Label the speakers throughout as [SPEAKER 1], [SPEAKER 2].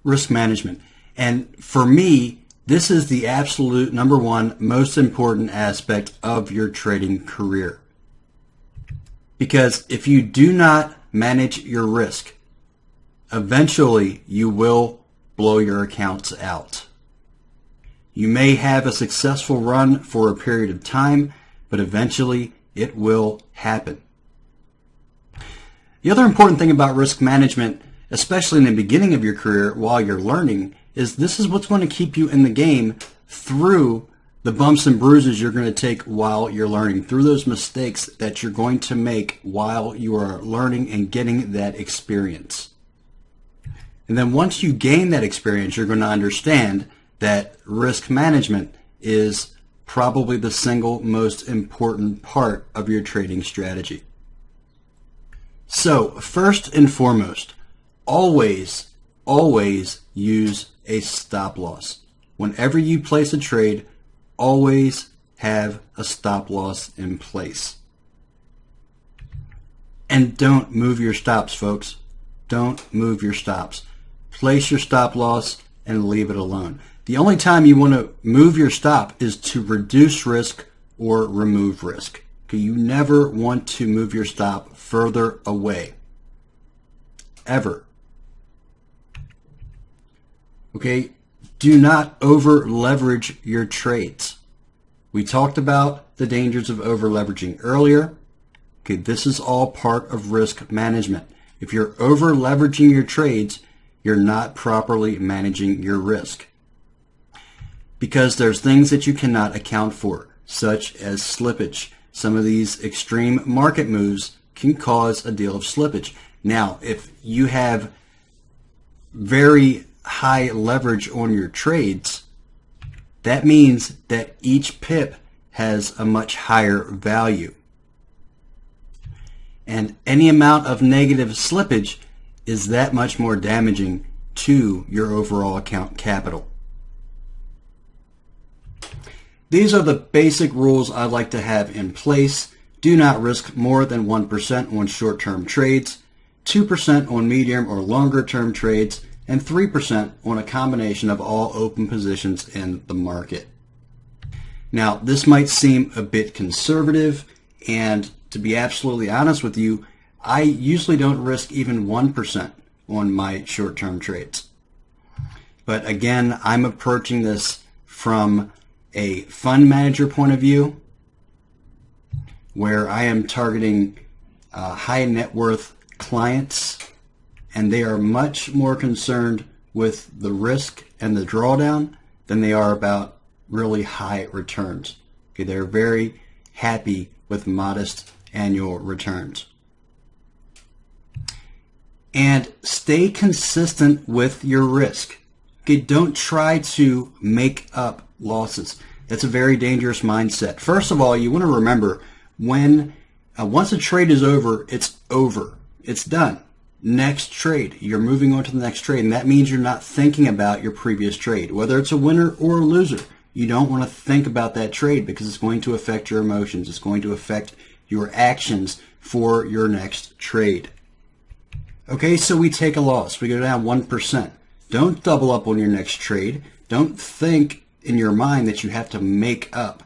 [SPEAKER 1] risk management. And for me, this is the absolute number one most important aspect of your trading career. Because if you do not manage your risk, eventually you will blow your accounts out. You may have a successful run for a period of time, but eventually it will happen. The other important thing about risk management, especially in the beginning of your career while you're learning, is this is what's going to keep you in the game through the bumps and bruises you're going to take while you're learning, through those mistakes that you're going to make while you are learning and getting that experience. And then once you gain that experience, you're going to understand that risk management is probably the single most important part of your trading strategy. So first and foremost, always use a stop loss. Whenever you place a trade, always have a stop loss in place. And don't move your stops, folks. Don't move your stops. Place your stop loss and leave it alone. The only time you want to move your stop is to reduce risk or remove risk. Okay, you never want to move your stop further away. Ever. Okay, do not over leverage your trades. We talked about the dangers of over leveraging earlier. Okay, this is all part of risk management. If you're over leveraging your trades, you're not properly managing your risk. Because there's things that you cannot account for, such as slippage. Some of these extreme market moves can cause a deal of slippage. Now, if you have very high leverage on your trades, that means that each pip has a much higher value. And any amount of negative slippage is that much more damaging to your overall account capital. These are the basic rules I like to have in place. Do not risk more than 1% on short-term trades, 2% on medium or longer-term trades, and 3% on a combination of all open positions in the market. Now, this might seem a bit conservative, and to be absolutely honest with you, I usually don't risk even 1% on my short-term trades. But again, I'm approaching this from a fund manager point of view, where I am targeting high net worth clients, and they are much more concerned with the risk and the drawdown than they are about really high returns. Okay, they're very happy with modest annual returns. And stay consistent with your risk. Okay, don't try to make up losses. That's a very dangerous mindset. First of all, you want to remember when once a trade is over, it's over. It's done. Next trade. You're moving on to the next trade, and that means you're not thinking about your previous trade, whether it's a winner or a loser. You don't want to think about that trade because it's going to affect your emotions. It's going to affect your actions for your next trade. Okay, so we take a loss. We go down 1%. Don't double up on your next trade. Don't think in your mind that you have to make up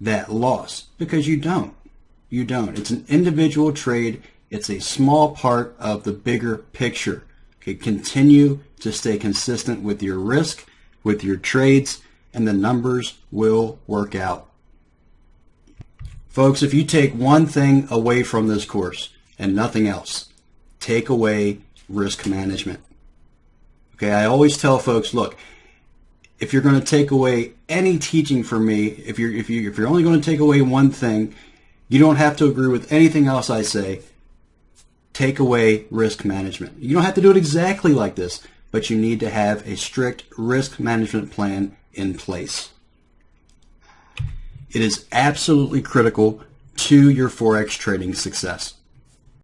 [SPEAKER 1] that loss, because you don't. You don't. It's an individual trade. It's a small part of the bigger picture. Okay, continue to stay consistent with your risk, with your trades, and the numbers will work out. Folks, if you take one thing away from this course and nothing else, take away risk management. Okay, I always tell folks, look, if you're going to take away any teaching from me, if you're only going to take away one thing, you don't have to agree with anything else I say. Take away risk management. You don't have to do it exactly like this, but you need to have a strict risk management plan in place. It is absolutely critical to your Forex trading success.